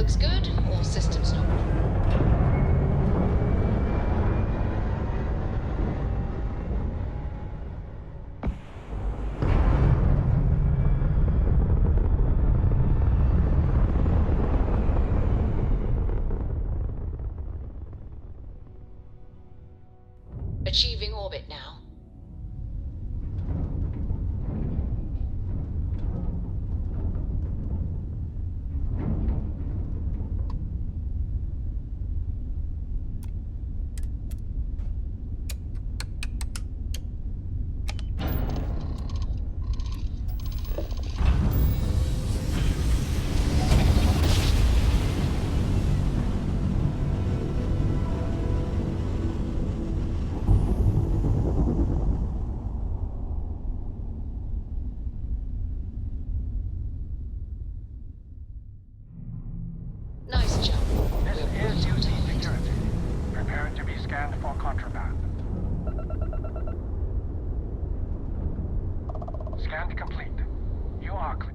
looks good, all systems normal. Achieving orbit now. Nice job. This is UC security. Prepare to be scanned for contraband. Scan complete. You are clear.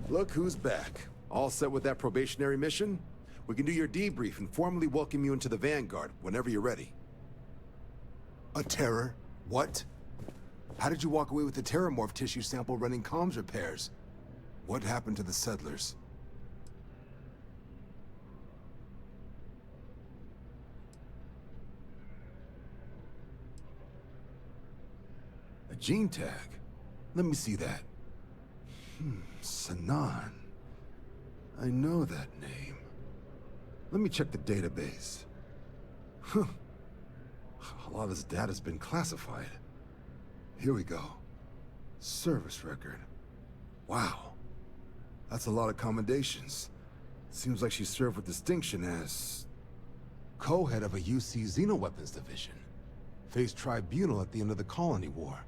Look who's back. All set with that probationary mission? We can do your debrief and formally welcome you into the Vanguard whenever you're ready. A terror? What? How did you walk away with the terramorph tissue sample running comms repairs? What happened to the settlers? A gene tag? Let me see that. Sanan. I know that name. Let me check the database. Huh. A lot of this data's been classified. Here we go. Service record. Wow. That's a lot of commendations. Seems like she served with distinction as co-head of a UC Xenoweapons division. Faced tribunal at the end of the Colony War.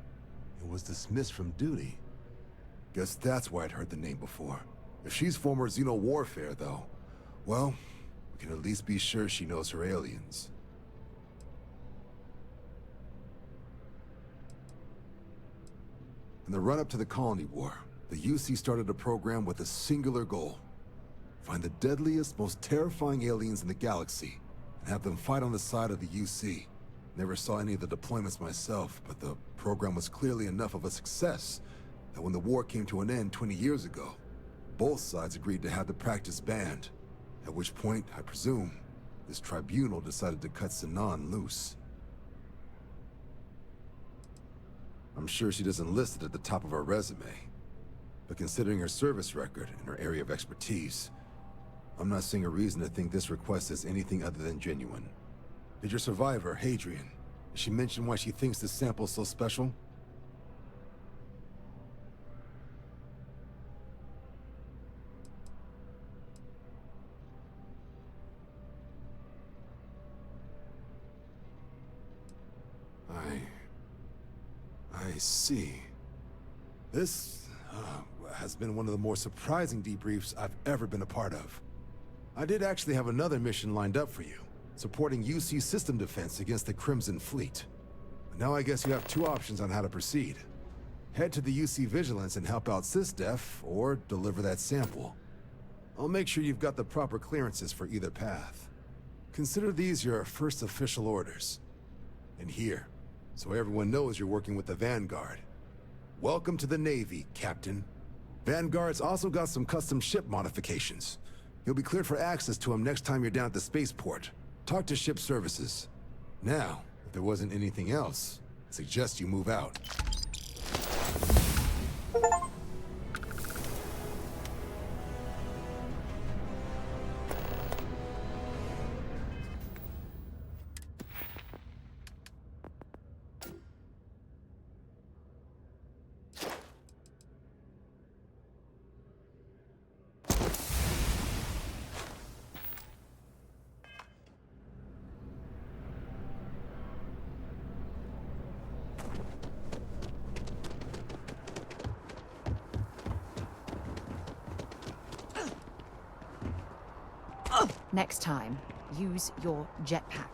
And was dismissed from duty. Guess that's why I'd heard the name before. If she's former Xeno warfare, though, well, we can at least be sure she knows her aliens. In the run-up to the Colony War, the UC started a program with a singular goal. Find the deadliest, most terrifying aliens in the galaxy, and have them fight on the side of the UC. Never saw any of the deployments myself, but the program was clearly enough of a success that when the war came to an end 20 years ago, both sides agreed to have the practice banned. At which point, I presume, this tribunal decided to cut Sanan loose. I'm sure she doesn't list it at the top of her resume, but considering her service record and her area of expertise, I'm not seeing a reason to think this request is anything other than genuine. Did your survivor, Hadrian, did she mention why she thinks this sample is so special? I see. This has been one of the more surprising debriefs I've ever been a part of. I did actually have another mission lined up for you, supporting UC system defense against the Crimson Fleet. But now I guess you have two options on how to proceed. Head to the UC Vigilance and help out SysDef, or deliver that sample. I'll make sure you've got the proper clearances for either path. Consider these your first official orders. And here, so everyone knows you're working with the Vanguard. Welcome to the Navy, Captain. Vanguard's also got some custom ship modifications. You'll be cleared for access to them next time you're down at the spaceport. Talk to ship services. Now, if there wasn't anything else, I suggest you move out. Next time, use your jetpack.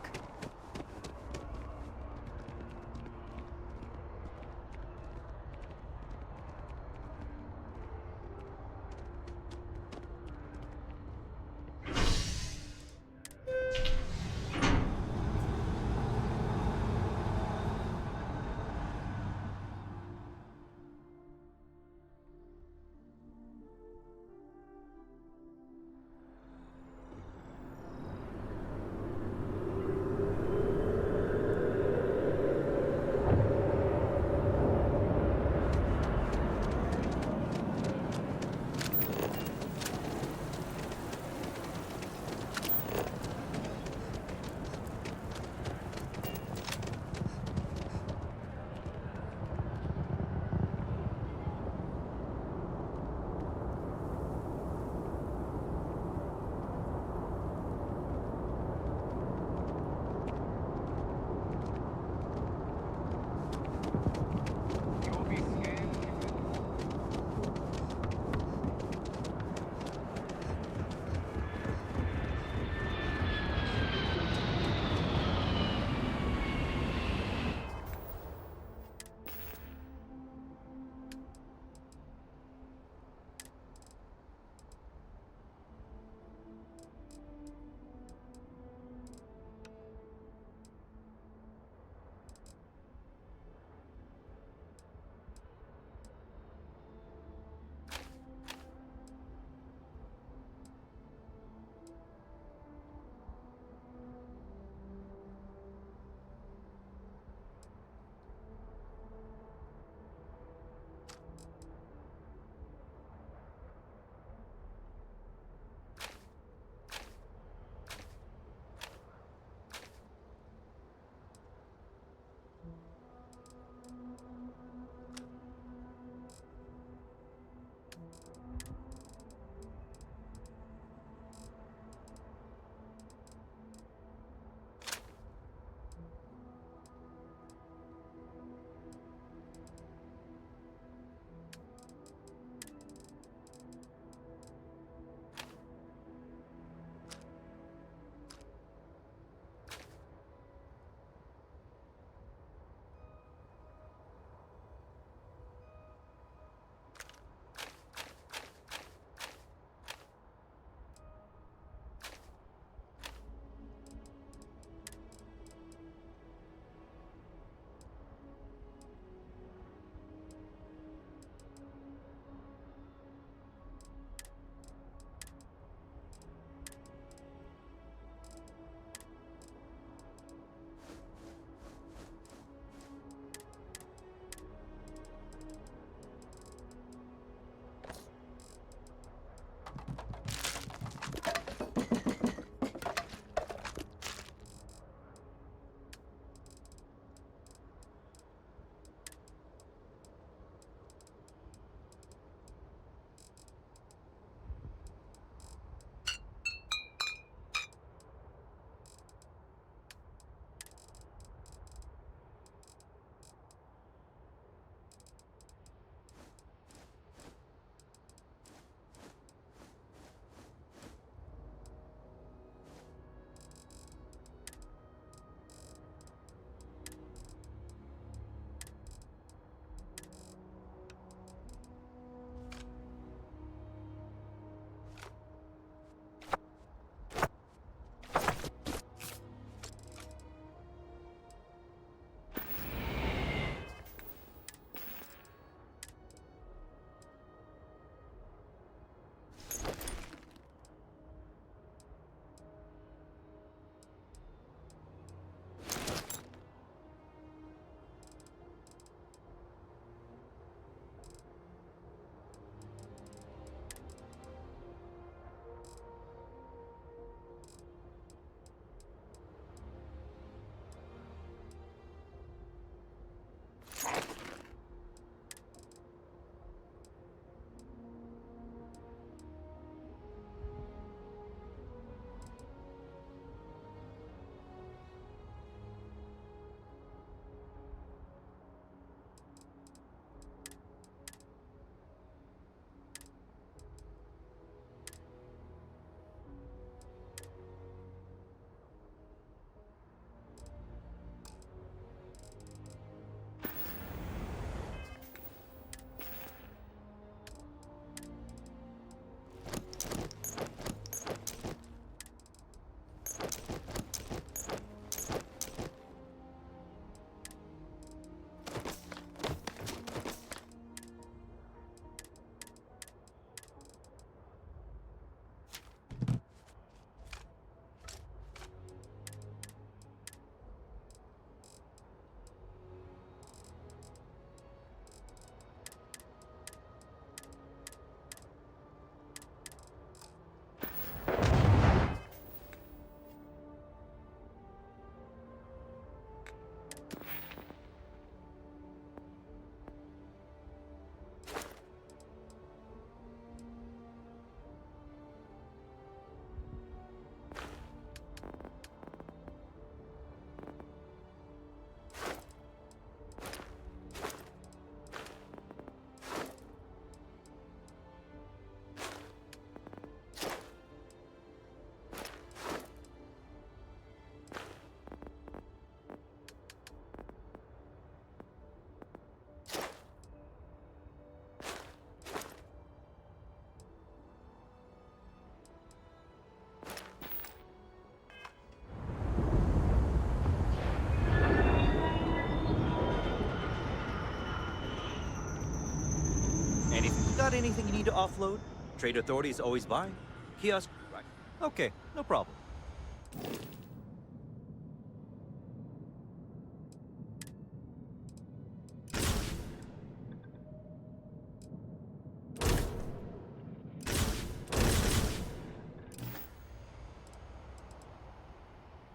Got anything you need to offload? Trade authority is always buying. Kiosk, right. Okay, no problem.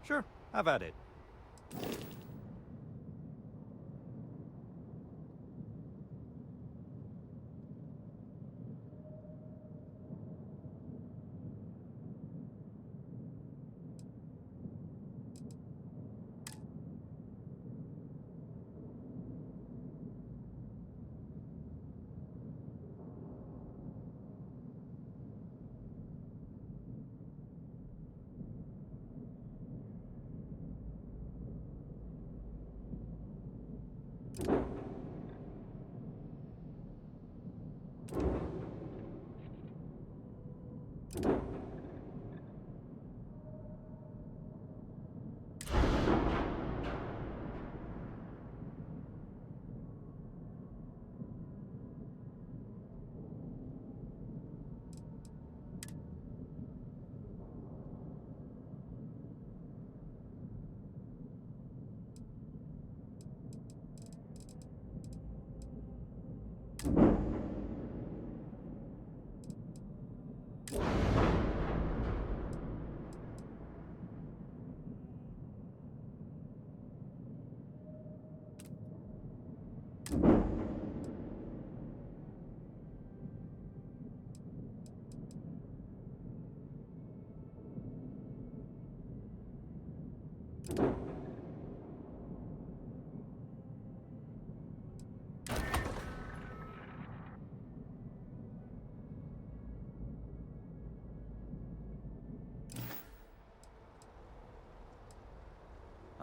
Sure, have at it.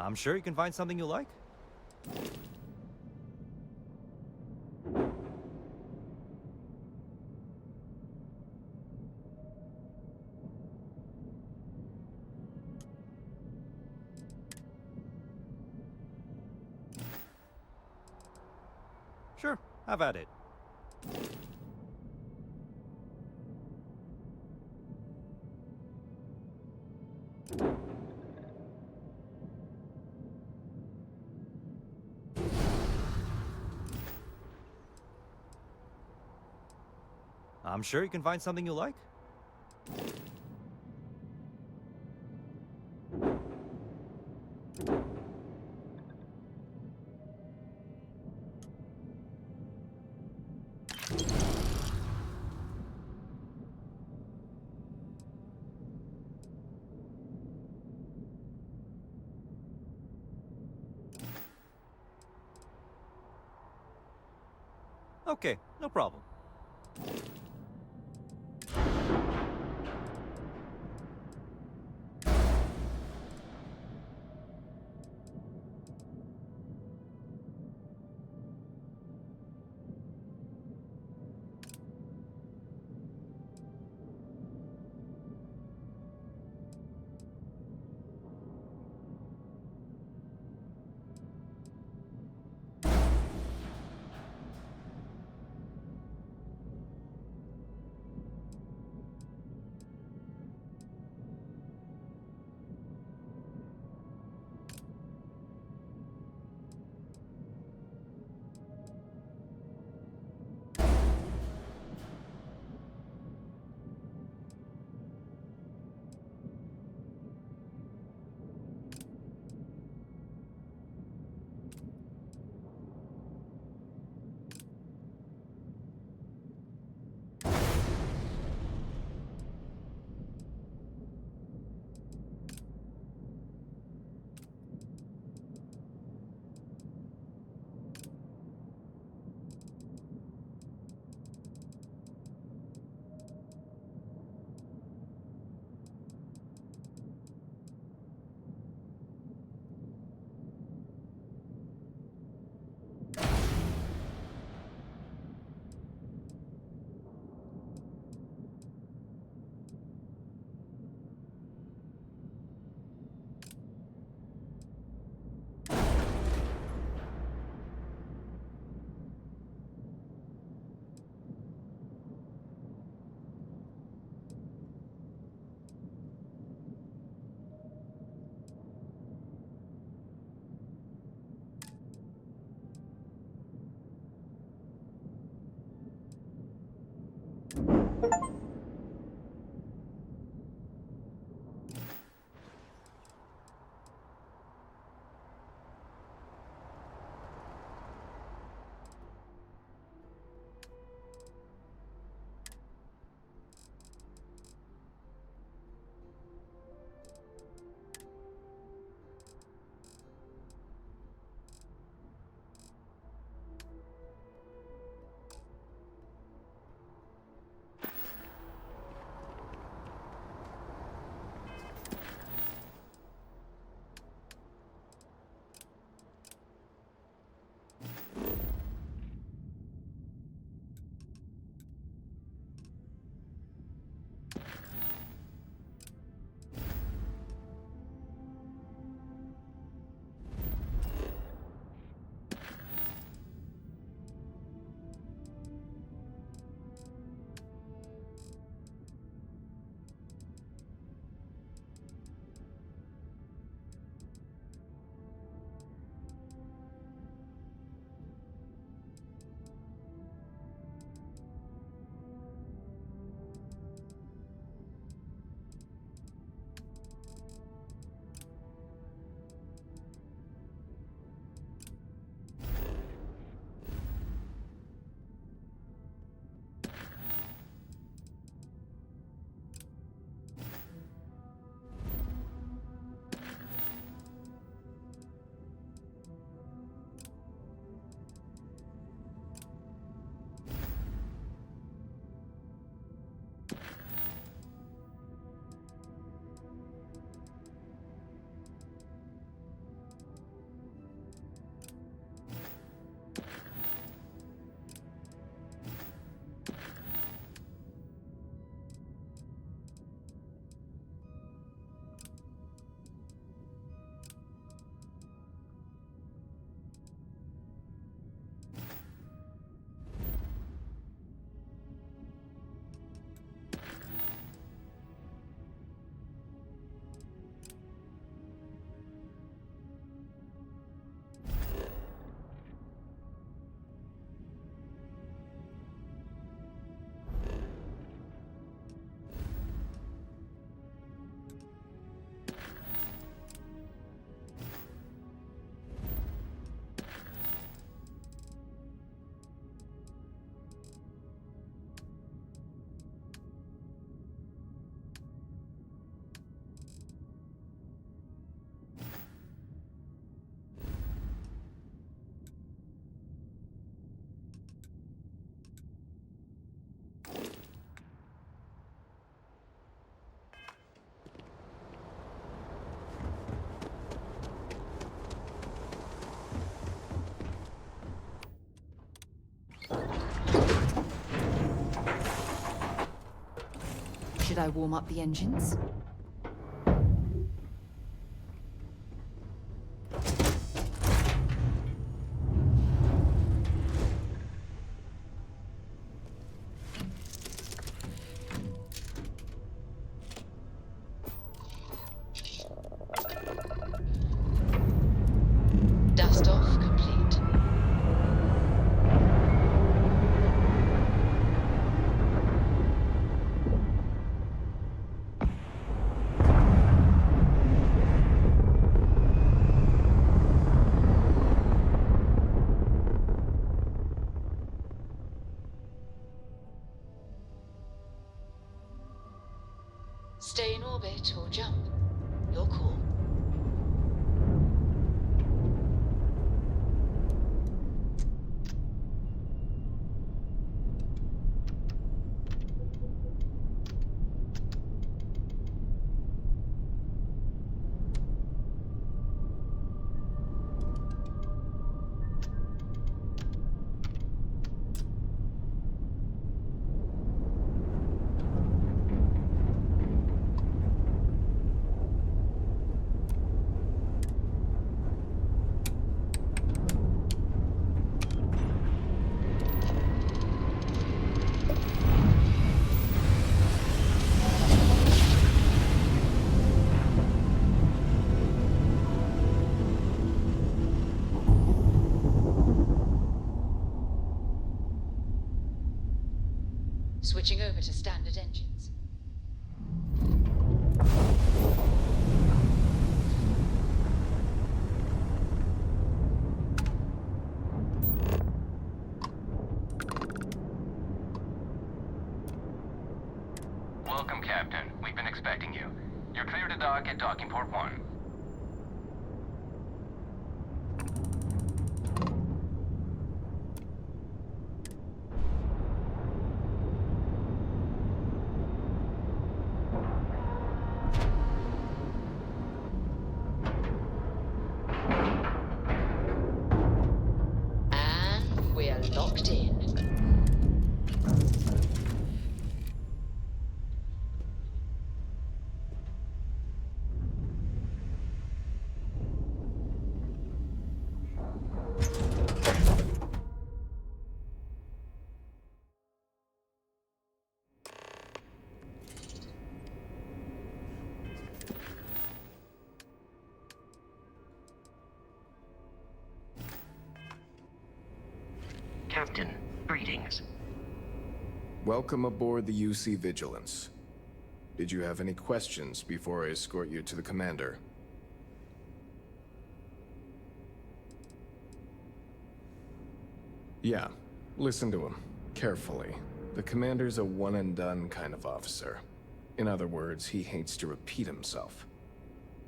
I'm sure you can find something you like. Sure, have at it. I'm sure you can find something you like. Okay, no problem. I warm up the engines? Dust off complete. Stay in orbit or jump. Your call. Switching over to standard engines. Welcome, Captain. We've been expecting you. You're clear to dock at docking port 1. And we're locked in. Captain, greetings. Welcome aboard the UC Vigilance. Did you have any questions before I escort you to the commander? Yeah, listen to him carefully. The commander's a one-and-done kind of officer. In other words, he hates to repeat himself.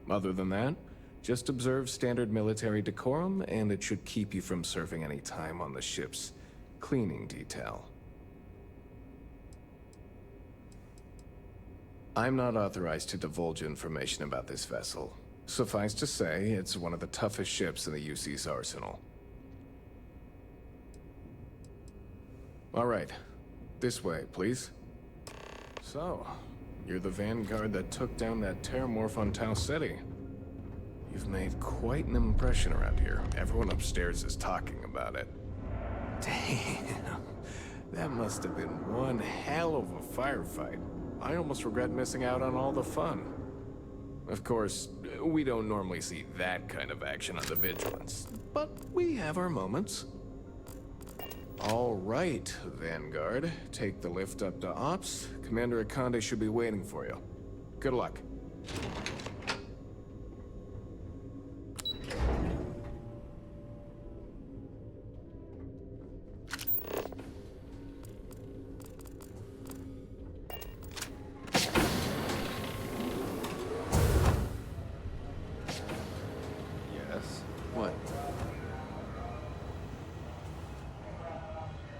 Other than that, just observe standard military decorum, and it should keep you from serving any time on the ship's cleaning detail. I'm not authorized to divulge information about this vessel. Suffice to say, it's one of the toughest ships in the UC's arsenal. All right, this way, please. So, you're the vanguard that took down that 𝗕𝗓𝗏 on 𝗕𝗏𝗏𝗧𝗧. You've made quite an impression around here. Everyone upstairs is talking about it. Damn, that must have been one hell of a firefight. I almost regret missing out on all the fun. Of course, we don't normally see that kind of action on the Vigilance, but we have our moments. All right, Vanguard. Take the lift up to Ops. Commander 𝗕𝗏𝗧𝗏 should be waiting for you. Good luck.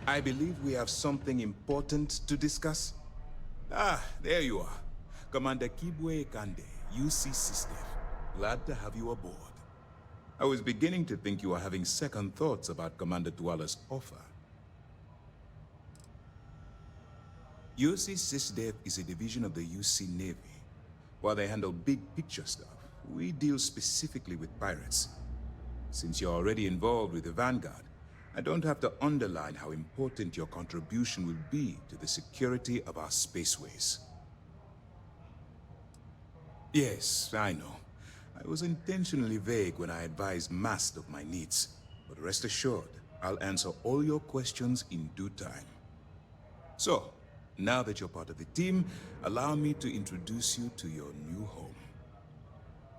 I believe we have something important to discuss. Ah, there you are. Commander 𝗕𝗓𝗓𝗏𝗡𝗏, UC Sister. Glad to have you aboard. I was beginning to think you were having second thoughts about Commander 𝗕𝗓𝗏𝗏's offer. UC SysDev is a division of the UC Navy. While they handle big picture stuff, we deal specifically with pirates. Since you're already involved with the Vanguard, I don't have to underline how important your contribution will be to the security of our spaceways. Yes, I know. I was intentionally vague when I advised Mast of my needs, but rest assured, I'll answer all your questions in due time. So, now that you're part of the team, allow me to introduce you to your new home.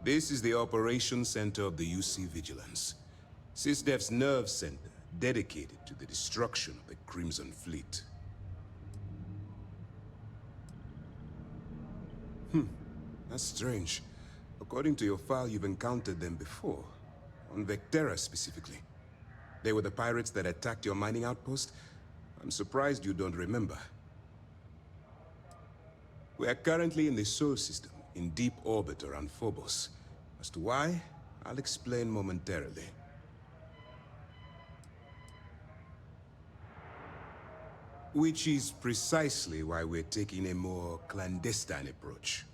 This is the Operations Center of the UC Vigilance, SysDev's nerve center dedicated to the destruction of the Crimson Fleet. That's strange. According to your file, you've encountered them before. On 𝗕𝗘𝗜𝗓 specifically. They were the pirates that attacked your mining outpost? I'm surprised you don't remember. We are currently in the Sol system, in deep orbit around Phobos. As to why, I'll explain momentarily. Which is precisely why we're taking a more clandestine approach.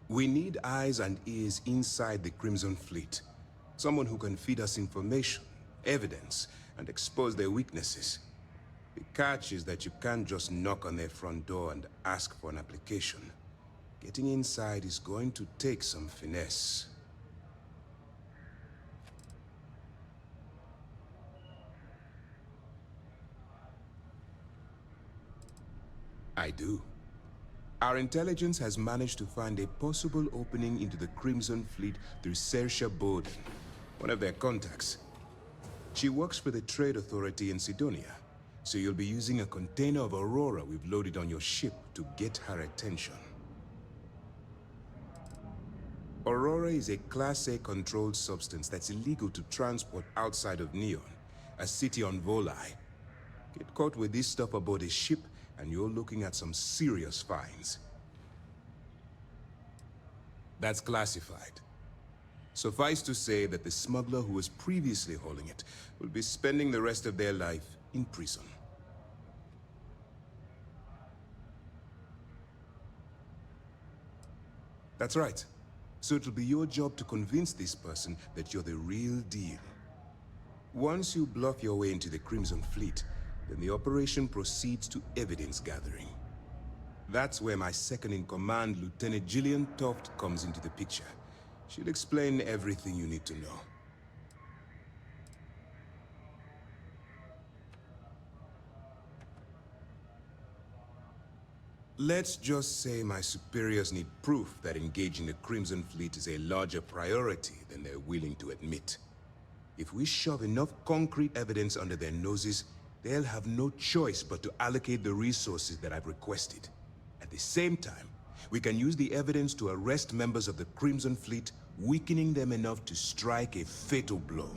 We need eyes and ears inside the Crimson Fleet. Someone who can feed us information, evidence, and expose their weaknesses. The catch is that you can't just knock on their front door and ask for an application. Getting inside is going to take some finesse. I do. Our intelligence has managed to find a possible opening into the Crimson Fleet through 𝗕𝗘𝗏𝗏𝗧𝗏, one of their contacts. She works for the Trade Authority in Sidonia, so you'll be using a container of Aurora we've loaded on your ship to get her attention. Aurora is a Class A controlled substance that's illegal to transport outside of Neon, a city on Volii. Get caught with this stuff aboard a ship, and you're looking at some serious fines. That's classified. Suffice to say that the smuggler who was previously holding it will be spending the rest of their life in prison. That's right. So it'll be your job to convince this person that you're the real deal. Once you bluff your way into the Crimson Fleet, then the operation proceeds to evidence gathering. That's where my second-in-command, Lieutenant Gillian Toft, comes into the picture. She'll explain everything you need to know. Let's just say my superiors need proof that engaging the Crimson Fleet is a larger priority than they're willing to admit. If we shove enough concrete evidence under their noses, they'll have no choice but to allocate the resources that I've requested. At the same time, we can use the evidence to arrest members of the Crimson Fleet, weakening them enough to strike a fatal blow.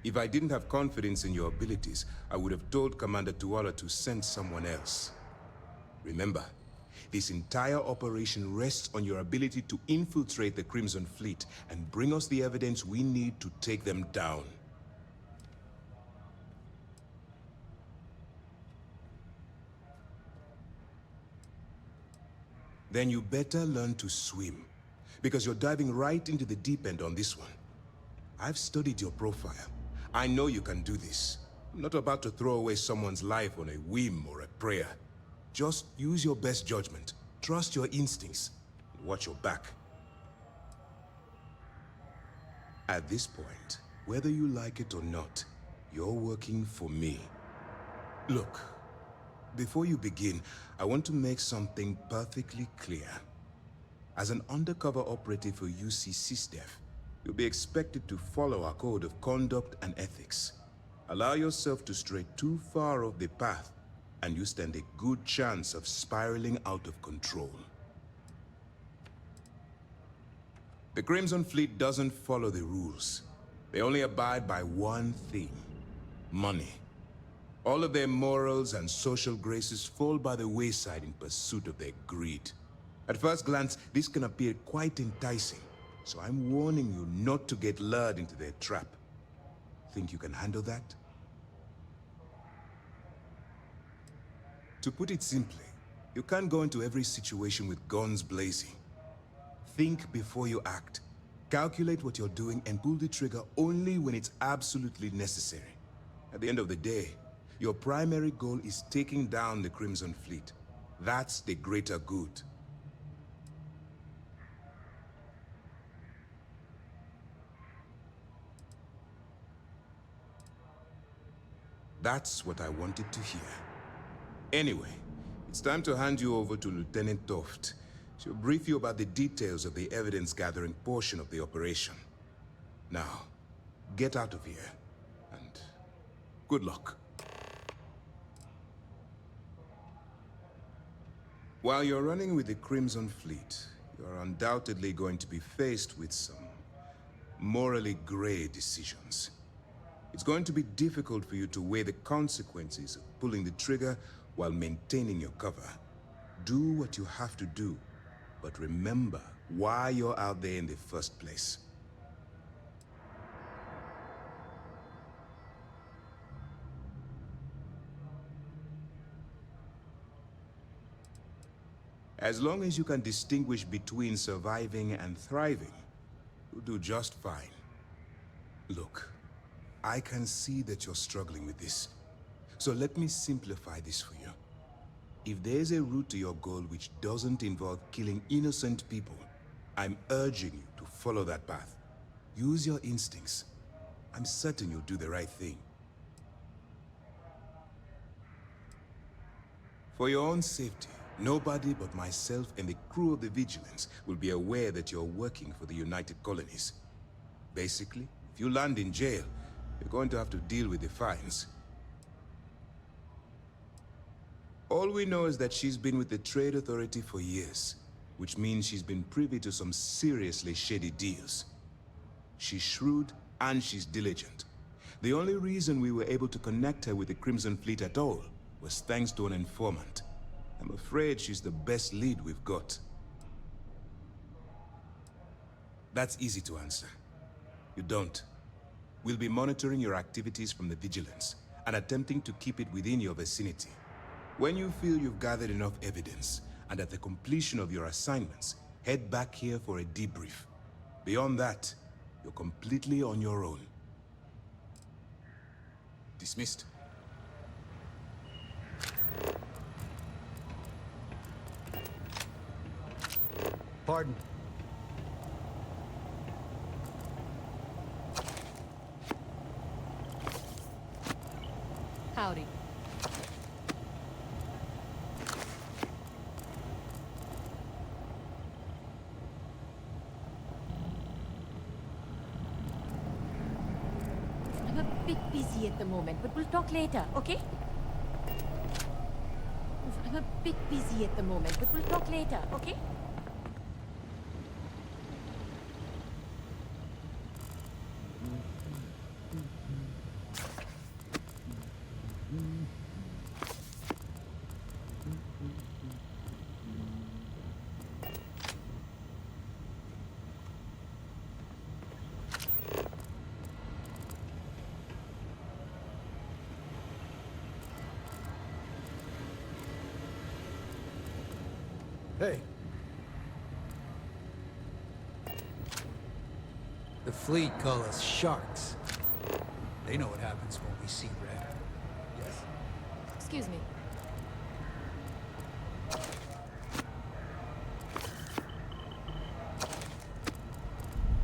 If I didn't have confidence in your abilities, I would have told Commander 𝗕𝗏𝗏 to send someone else. Remember, this entire operation rests on your ability to infiltrate the Crimson Fleet and bring us the evidence we need to take them down. Then you better learn to swim, because you're diving right into the deep end on this one. I've studied your profile. I know you can do this. I'm not about to throw away someone's life on a whim or a prayer. Just use your best judgment. Trust your instincts. And watch your back. At this point, whether you like it or not, you're working for me. Look, before you begin, I want to make something perfectly clear. As an undercover operative for UC SysDev, you'll be expected to follow our code of conduct and ethics. Allow yourself to stray too far off the path, and you stand a good chance of spiraling out of control. The Crimson Fleet doesn't follow the rules. They only abide by one thing: money. All of their morals and social graces fall by the wayside in pursuit of their greed. At first glance, this can appear quite enticing, so I'm warning you not to get lured into their trap. think you can handle that? To put it simply, you can't go into every situation with guns blazing. Think before you act. Calculate what you're doing and pull the trigger only when it's absolutely necessary. At the end of the day, your primary goal is taking down the Crimson Fleet. That's the greater good. That's what I wanted to hear. Anyway, it's time to hand you over to Lieutenant 𝗕𝗏𝗏. She'll brief you about the details of the evidence-gathering portion of the operation. Now, get out of here, and good luck. While you're running with the Crimson Fleet, you're undoubtedly going to be faced with some morally gray decisions. It's going to be difficult for you to weigh the consequences of pulling the trigger while maintaining your cover. Do what you have to do, but remember why you're out there in the first place. As long as you can distinguish between surviving and thriving, you'll do just fine. Look, I can see that you're struggling with this. So let me simplify this for you. If there's a route to your goal which doesn't involve killing innocent people, I'm urging you to follow that path. Use your instincts. I'm certain you'll do the right thing. For your own safety, nobody but myself and the crew of the Vigilance will be aware that you're working for the United Colonies. Basically, if you land in jail, you're going to have to deal with the fines. All we know is that she's been with the Trade Authority for years, which means she's been privy to some seriously shady deals. She's shrewd and she's diligent. The only reason we were able to connect her with the Crimson Fleet at all was thanks to an informant. I'm afraid she's the best lead we've got. That's easy to answer. You don't. We'll be monitoring your activities from the Vigilance and attempting to keep it within your vicinity. When you feel you've gathered enough evidence, and at the completion of your assignments, head back here for a debrief. Beyond that, you're completely on your own. Dismissed. Pardon. Howdy. I'm a bit busy at the moment, but we'll talk later, okay? I'm a bit busy at the moment, but we'll talk later, okay? Hey. The fleet call us sharks. They know what happens when we see red. Yes? Excuse me.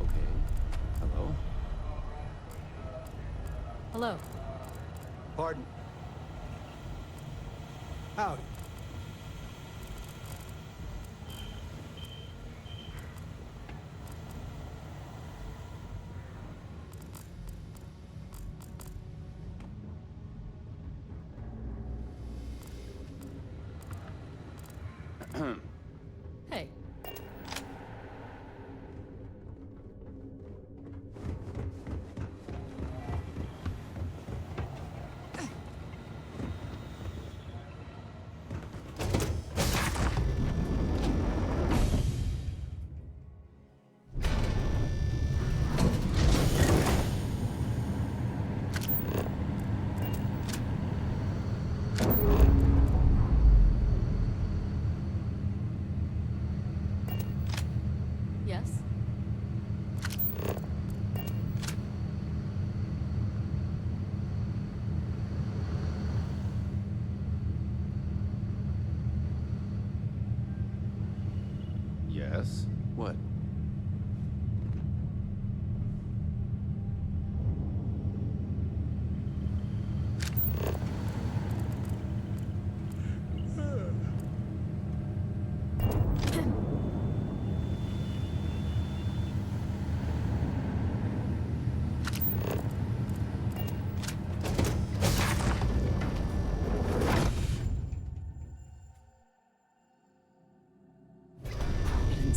Okay. Hello? Hello. Pardon. Howdy. Hey. Yes? What?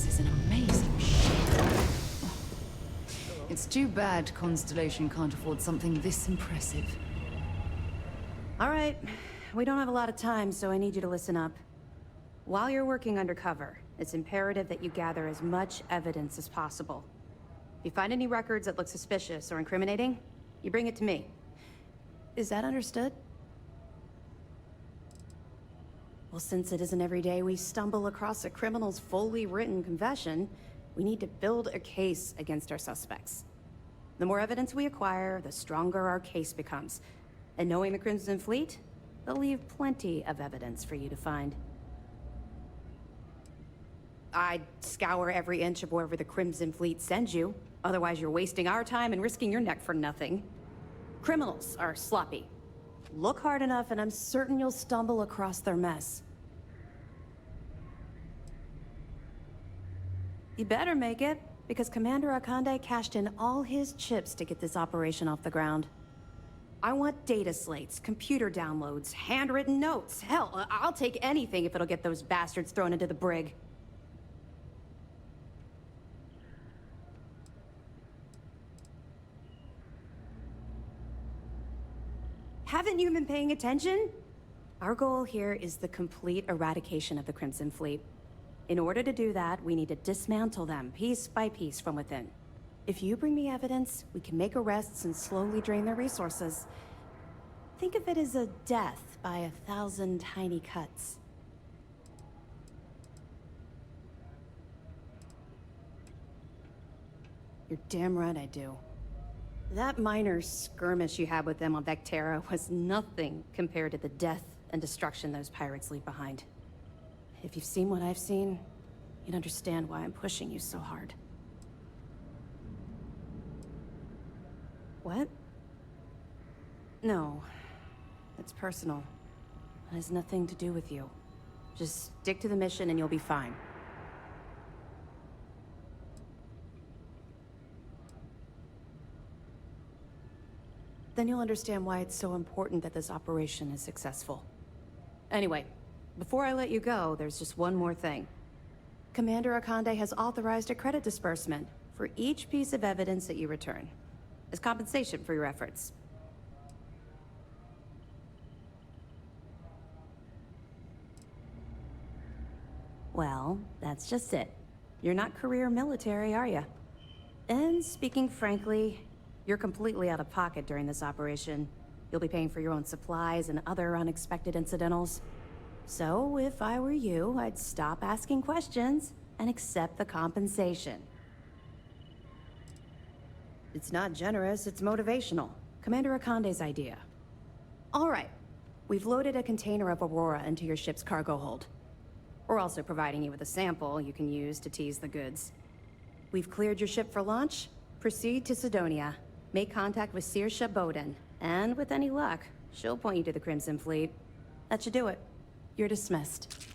Is an amazing ship. It's too bad Constellation can't afford something this impressive. All right, we don't have a lot of time, so I need you to listen up. While you're working undercover, it's imperative that you gather as much evidence as possible. If you find any records that look suspicious or incriminating, you bring it to me. Is that understood? Well, since it isn't every day we stumble across a criminal's fully written confession, we need to build a case against our suspects. The more evidence we acquire, the stronger our case becomes. And knowing the Crimson Fleet, they'll leave plenty of evidence for you to find. I'd scour every inch of wherever the Crimson Fleet sends you. Otherwise, you're wasting our time and risking your neck for nothing. Criminals are sloppy. Look hard enough and I'm certain you'll stumble across their mess. You better make it, because Commander 値cashed in all his chips to get this operation off the ground. I want data slates, computer downloads, handwritten notes. Hell, I'll take anything if it'll get those bastards thrown into the brig. Haven't you been paying attention? Our goal here is the complete eradication of the Crimson Fleet. In order to do that, we need to dismantle them piece by piece from within. If you bring me evidence, we can make arrests and slowly drain their resources. Think of it as a death by 1,000 tiny cuts. You're damn right I do. That minor skirmish you had with them on 𝗕𝗘𝗓 was nothing compared to the death and destruction those pirates leave behind. If you've seen what I've seen, you'd understand why I'm pushing you so hard. What? No. It's personal. It has nothing to do with you. Just stick to the mission and you'll be fine. Then you'll understand why it's so important that this operation is successful. Anyway, before I let you go, there's just one more thing. Commander 値has authorized a credit disbursement for each piece of evidence that you return, as compensation for your efforts. Well, that's just it. You're not career military, are you? And speaking frankly, you're completely out of pocket during this operation. You'll be paying for your own supplies and other unexpected incidentals. So, if I were you, I'd stop asking questions and accept the compensation. It's not generous, it's motivational. Commander 値's idea. All right, we've loaded a container of Aurora into your ship's cargo hold. We're also providing you with a sample you can use to tease the goods. We've cleared your ship for launch. Proceed to Cydonia. Make contact with Saoirse Boden, and with any luck, she'll point you to the Crimson Fleet. That should do it. You're dismissed.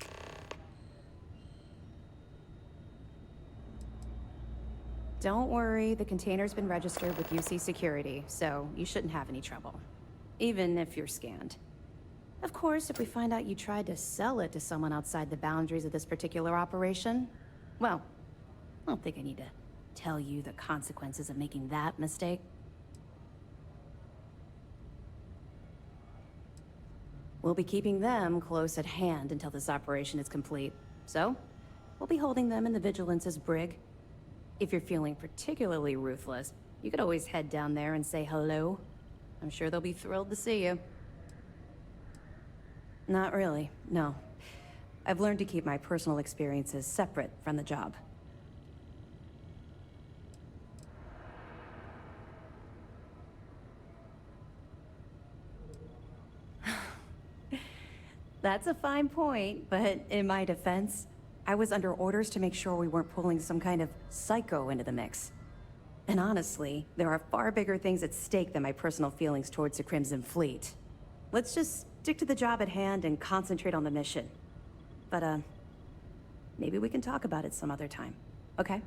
Don't worry, the container's been registered with UC Security, so you shouldn't have any trouble. Even if you're scanned. Of course, if we find out you tried to sell it to someone outside the boundaries of this particular operation, well, I don't think I need to tell you the consequences of making that mistake. We'll be keeping them close at hand until this operation is complete. So, we'll be holding them in the Vigilance's brig. If you're feeling particularly ruthless, you could always head down there and say hello. I'm sure they'll be thrilled to see you. Not really, no. I've learned to keep my personal experiences separate from the job. That's a fine point, but in my defense, I was under orders to make sure we weren't pulling some kind of psycho into the mix. And honestly, there are far bigger things at stake than my personal feelings towards the Crimson Fleet. Let's just stick to the job at hand and concentrate on the mission. But, maybe we can talk about it some other time, okay?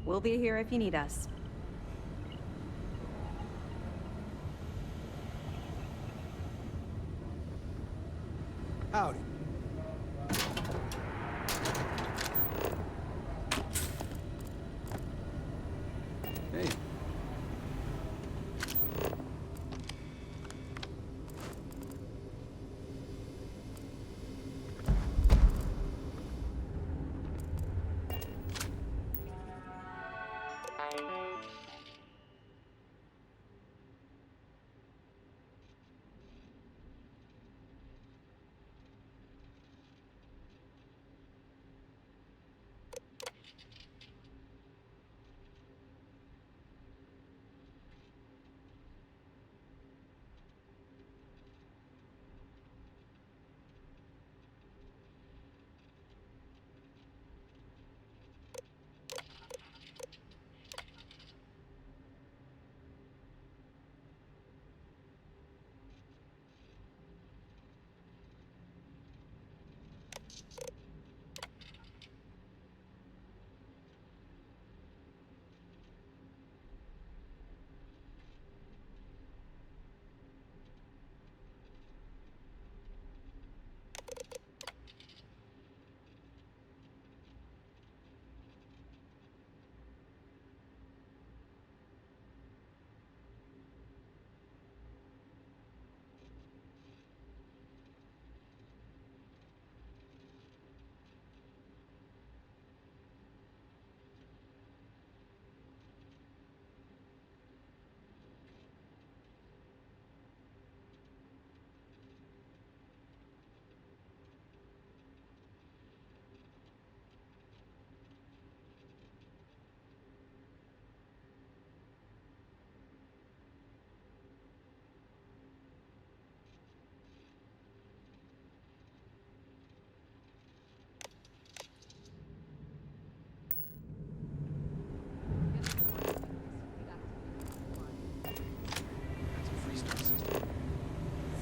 We'll be here if you need us. Howdy. Hey.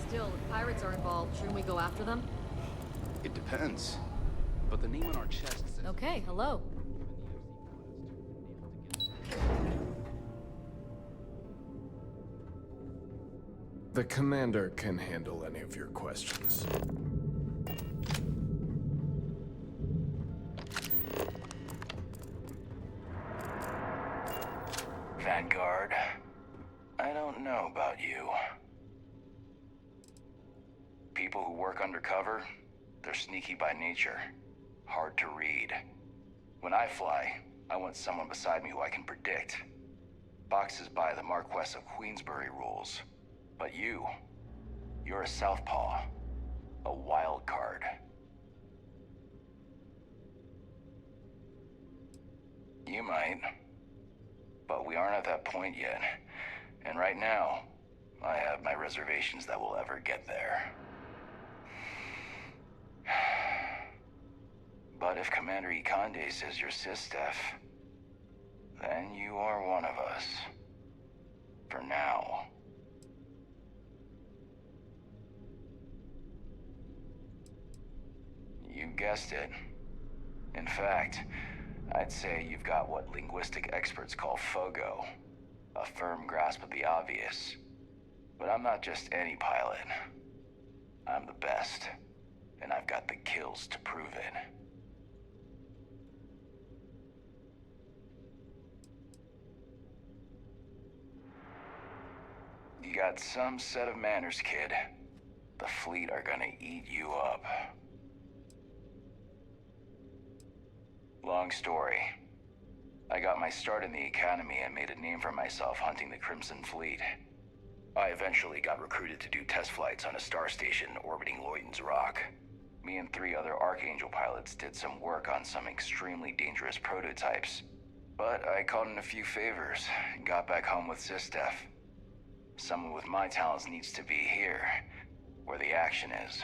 Still, if pirates are involved, shouldn't we go after them? It depends. But the name on our chest says... Okay, hello. The commander can handle any of your questions. Vanguard, I don't know about you. People who work undercover, they're sneaky by nature, hard to read. When I fly, I want someone beside me who I can predict. Boxes by the Marquess of Queensbury rules. But you're a southpaw, a wild card. You might, but we aren't at that point yet. And right now, I have my reservations that we'll ever get there. But if Commander 𝗕𝗘𝗜𝗏 says you're 𝗕𝗓, then you are one of us. For now. You guessed it. In fact, I'd say you've got what linguistic experts call FOGO, a firm grasp of the obvious. But I'm not just any pilot. I'm the best, and I've got the kills to prove it. You got some set of manners, kid. The fleet are gonna eat you up. Long story. I got my start in the Academy and made a name for myself hunting the Crimson Fleet. I eventually got recruited to do test flights on a star station orbiting 𝗏𝗏𝗏𝗏. Me and 3 other Archangel pilots did some work on some extremely dangerous prototypes. But I called in a few favors and got back home with 𝗕𝗓. Someone with my talents needs to be here, where the action is.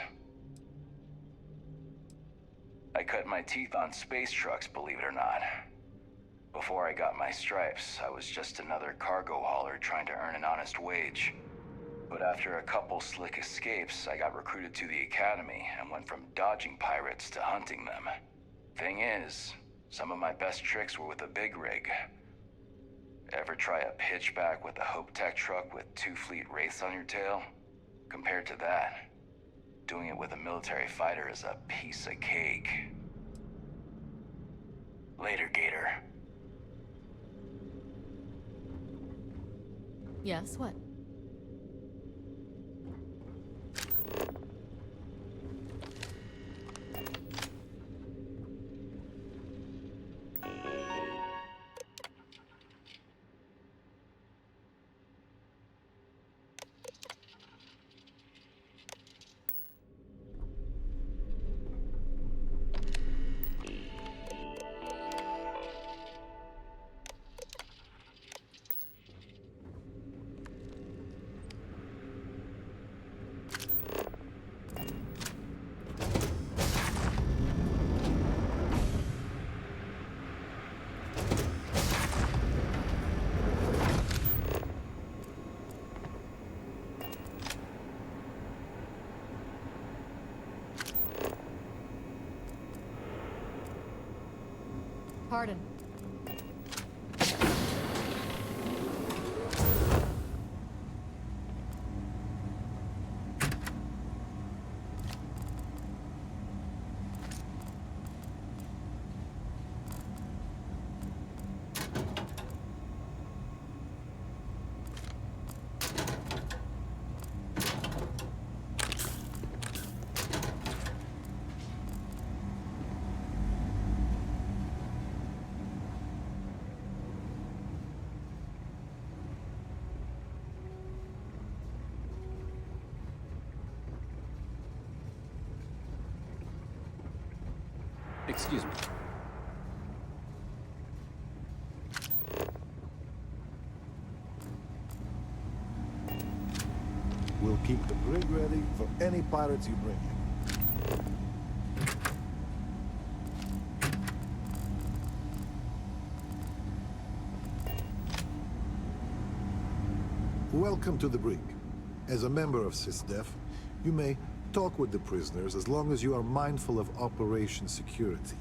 I cut my teeth on space trucks, believe it or not. Before I got my stripes, I was just another cargo hauler trying to earn an honest wage. But after a couple slick escapes, I got recruited to the academy and went from dodging pirates to hunting them. Thing is, some of my best tricks were with a big rig. Ever try a pitchback with a Hope-Tech truck with 2 fleet wraiths on your tail? Compared to that, doing it with a military fighter is a piece of cake. Later, Gator. Yes, what? Pardon. Excuse me. We'll keep the brig ready for any pirates you bring in. Welcome to the brig. As a member of SysDef, you may talk with the prisoners as long as you are mindful of operation security.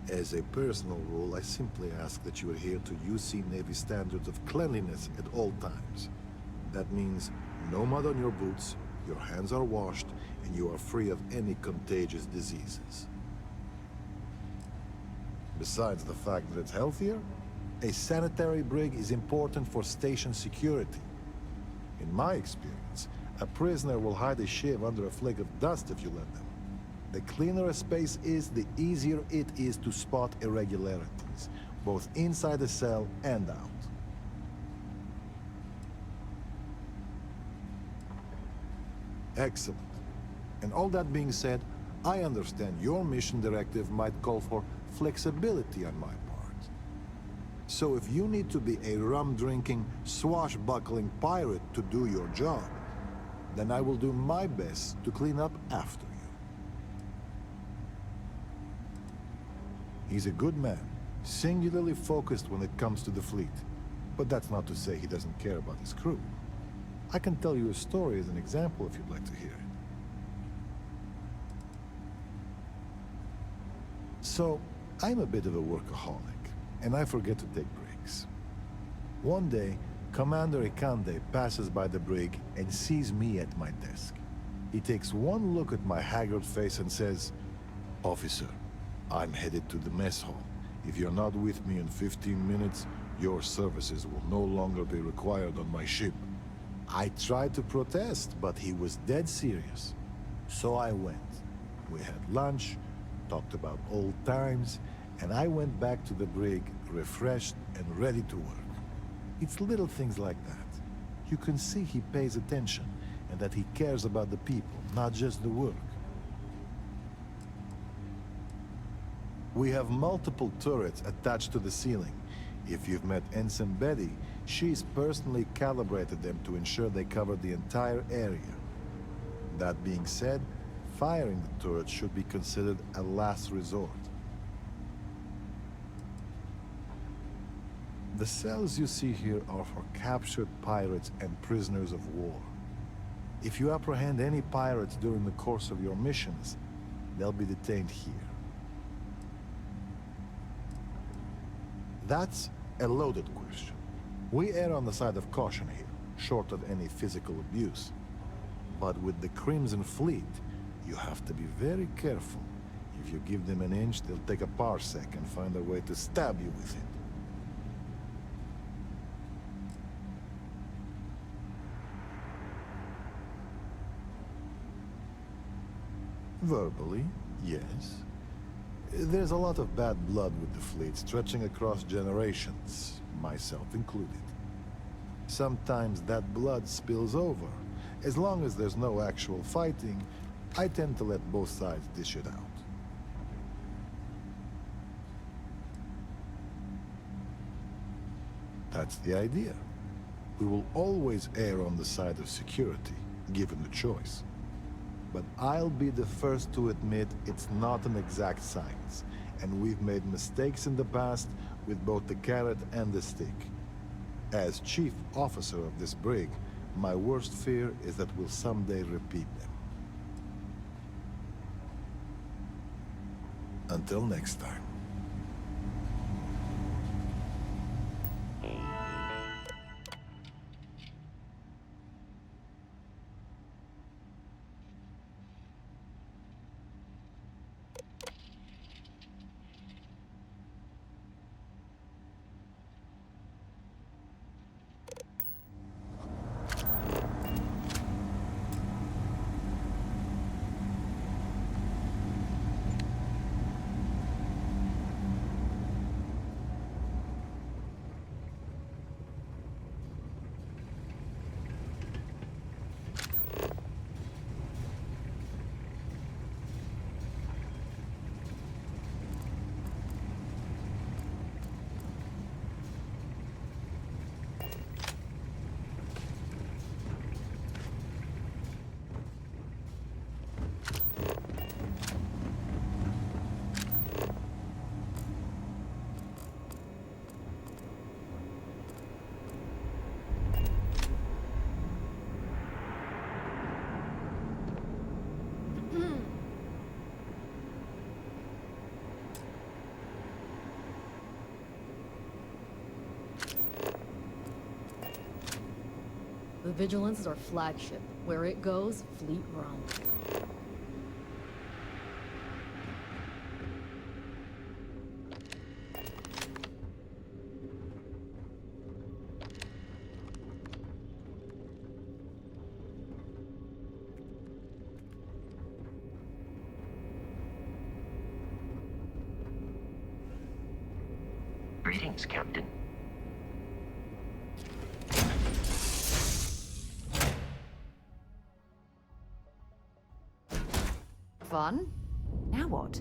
As a personal rule, I simply ask that you adhere to UC Navy standards of cleanliness at all times. That means no mud on your boots, your hands are washed, and you are free of any contagious diseases. Besides the fact that it's healthier, a sanitary brig is important for station security. In my experience, a prisoner will hide a shiv under a flake of dust if you let them. The cleaner a space is, the easier it is to spot irregularities, both inside the cell and out. Excellent. And all that being said, I understand your mission directive might call for flexibility on my part. So if you need to be a rum-drinking, swashbuckling pirate to do your job, then I will do my best to clean up after you. He's a good man, singularly focused when it comes to the fleet. But that's not to say he doesn't care about his crew. I can tell you a story as an example if you'd like to hear it. So, I'm a bit of a workaholic, and I forget to take breaks. One day, Commander 𝗕𝗘𝗜𝗚 passes by the brig and sees me at my desk. He takes one look at my haggard face and says, "Officer, I'm headed to the mess hall. If you're not with me in 15 minutes, your services will no longer be required on my ship." I tried to protest, but he was dead serious. So I went. We had lunch, talked about old times, and I went back to the brig, refreshed and ready to work. It's little things like that. You can see he pays attention, and that he cares about the people, not just the work. We have multiple turrets attached to the ceiling. If you've met Ensign Betty, she's personally calibrated them to ensure they cover the entire area. That being said, firing the turret should be considered a last resort. The cells you see here are for captured pirates and prisoners of war. If you apprehend any pirates during the course of your missions, they'll be detained here. That's a loaded question. We err on the side of caution here, short of any physical abuse. But with the Crimson Fleet, you have to be very careful. If you give them an inch, they'll take a parsec and find a way to stab you with it. Verbally, yes. There's a lot of bad blood with the fleet, stretching across generations, myself included. Sometimes that blood spills over. As long as there's no actual fighting, I tend to let both sides dish it out. That's the idea. We will always err on the side of security, given the choice. But I'll be the first to admit it's not an exact science, and we've made mistakes in the past with both the carrot and the stick. As chief officer of this brig, my worst fear is that we'll someday repeat them. Until next time. The Vigilance is our flagship. Where it goes, fleet run. Greetings, Captain. Fun? Now what?